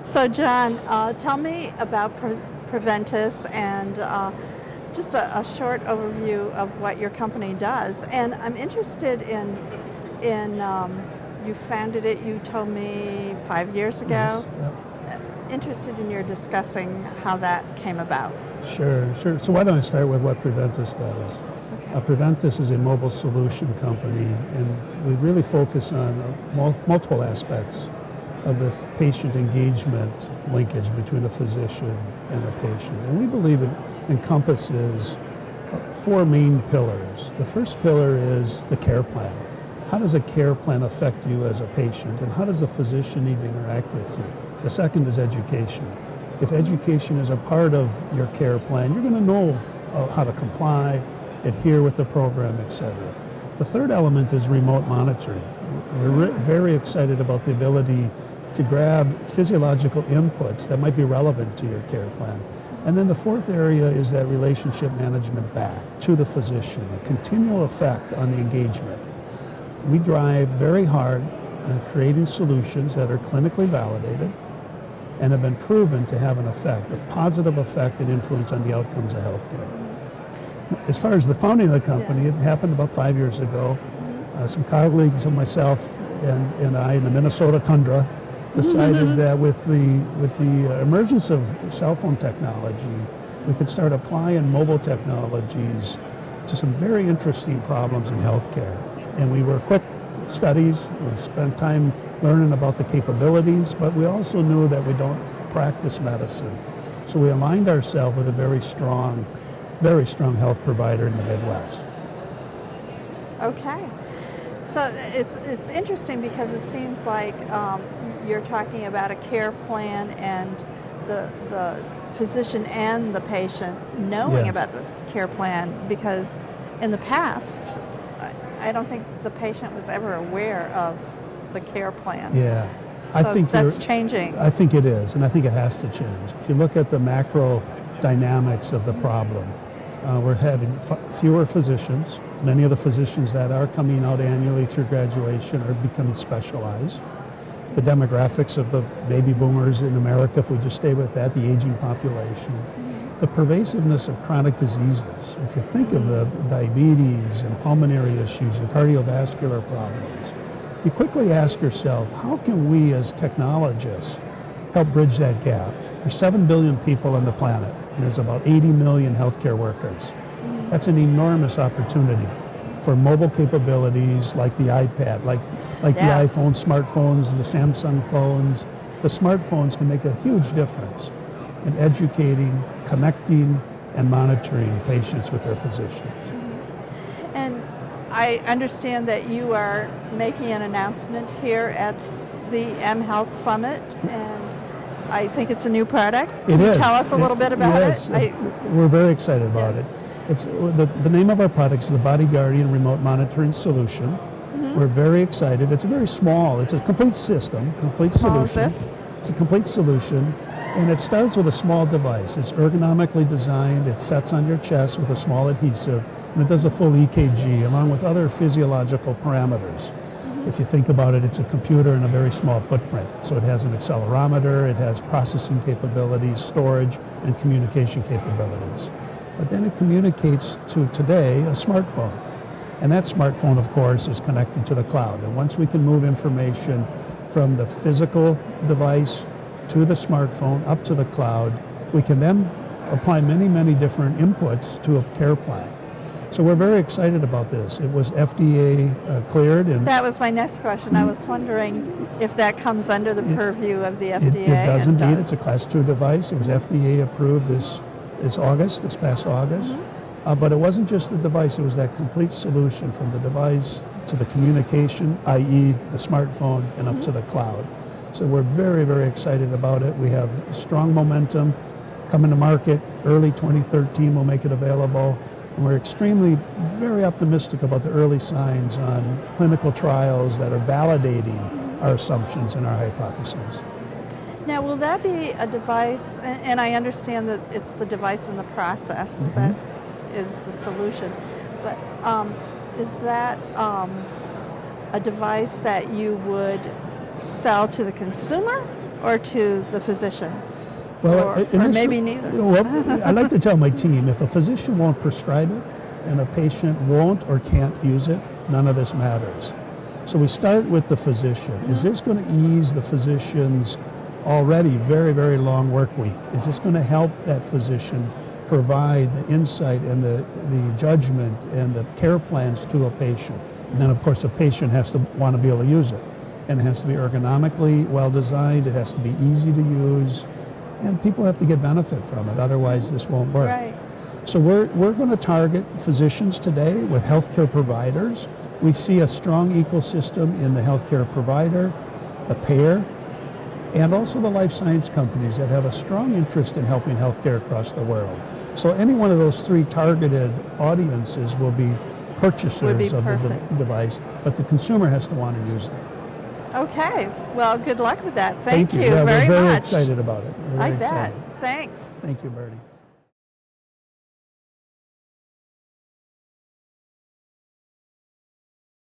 So, Jon, tell me about Preventice and just a short overview of what your company does. And I'm interested in you founded it, you told me 5 years ago. Yes, Interested in your discussing how that came about. Sure. So why don't I start with what Preventice does? Okay. Preventice is a mobile solution company, and we really focus on multiple aspects of the patient engagement linkage between a physician and a patient. And we believe it encompasses four main pillars. The first pillar is the care plan. How does a care plan affect you as a patient, and how does a physician need to interact with you? The second is education. If education is a part of your care plan, you're going to know how to comply, adhere with the program, etc. The third element is remote monitoring. We're very excited about the ability to grab physiological inputs that might be relevant to your care plan. And then the fourth area is that relationship management back to the physician, a continual effect on the engagement. We drive very hard on creating solutions that are clinically validated and have been proven to have an effect, a positive effect and influence on the outcomes of healthcare. As far as the founding of the company, it happened about 5 years ago. Some colleagues of myself and I in the Minnesota tundra decided that with the emergence of cell phone technology, we could start applying mobile technologies to some very interesting problems in healthcare. And we were quick studies. We spent time learning about the capabilities, but we also knew that we don't practice medicine. So we aligned ourselves with a very strong health provider in the Midwest. Okay. So it's interesting because it seems like you're talking about a care plan and the physician and the patient knowing about the care plan, because in the past, I don't think the patient was ever aware of the care plan. Yeah. So I think that's changing. I think it is, and I think it has to change. If you look at the macro dynamics of the problem, we're having fewer physicians. Many of the physicians that are coming out annually through graduation are becoming specialized. The demographics of the baby boomers in America, if we just stay with that, the aging population. The pervasiveness of chronic diseases. If you think of the diabetes and pulmonary issues and cardiovascular problems, you quickly ask yourself, how can we as technologists help bridge that gap? There's 7 billion people on the planet, and there's about 80 million healthcare workers. That's an enormous opportunity for mobile capabilities like the iPad, like the iPhone, smartphones, the Samsung phones. The smartphones can make a huge difference in educating, connecting, and monitoring patients with their physicians. And I understand that you are making an announcement here at the mHealth Summit, and I think it's a new product. Can you tell us a little bit about it? We're very excited about it. It's the name of our product is the Body Guardian Remote Monitoring Solution. We're very excited. It's very small. It's a complete system, solution. It's a complete solution, and it starts with a small device. It's ergonomically designed. It sets on your chest with a small adhesive, and it does a full EKG along with other physiological parameters. If you think about it, it's a computer in a very small footprint. So it has an accelerometer, it has processing capabilities, storage, and communication capabilities. But then it communicates to today a smartphone. And that smartphone, of course, is connected to the cloud. And once we can move information from the physical device to the smartphone up to the cloud, we can then apply many, many different inputs to a care plan. So we're very excited about this. It was FDA cleared. And that was my next question. I was wondering if that comes under the purview of the FDA. It does indeed. It's a Class 2 device. It was FDA approved this past August. But it wasn't just the device, it was that complete solution from the device to the communication, i.e. the smartphone, and up to the cloud. So we're very, very excited about it. We have strong momentum coming to market. Early 2013 we'll make it available. And we're very optimistic about the early signs on clinical trials that are validating our assumptions and our hypotheses. Now, will that be a device, and I understand that it's the device and the process that is the solution, but is that a device that you would sell to the consumer, or to the physician? Well, or maybe neither. Well, I like to tell my team, if a physician won't prescribe it and a patient won't or can't use it, none of this matters. So we start with the physician. Is this going to ease the physician's already very, very long work week? Is this going to help that physician provide the insight and the judgment and the care plans to a patient? And then, of course, the patient has to want to be able to use it. And it has to be ergonomically well designed. It has to be easy to use. And people have to get benefit from it. Otherwise, this won't work. Right. So we're going to target physicians today with healthcare providers. We see a strong ecosystem in the healthcare provider, the payer, and also the life science companies that have a strong interest in helping healthcare across the world. So any one of those three targeted audiences will be purchasers of the device, but the consumer has to want to use it. Okay. Well, good luck with that. Thank you Yeah, very we're very much. excited about it. We're very I bet. excited. Thanks. Thank you, Bertie.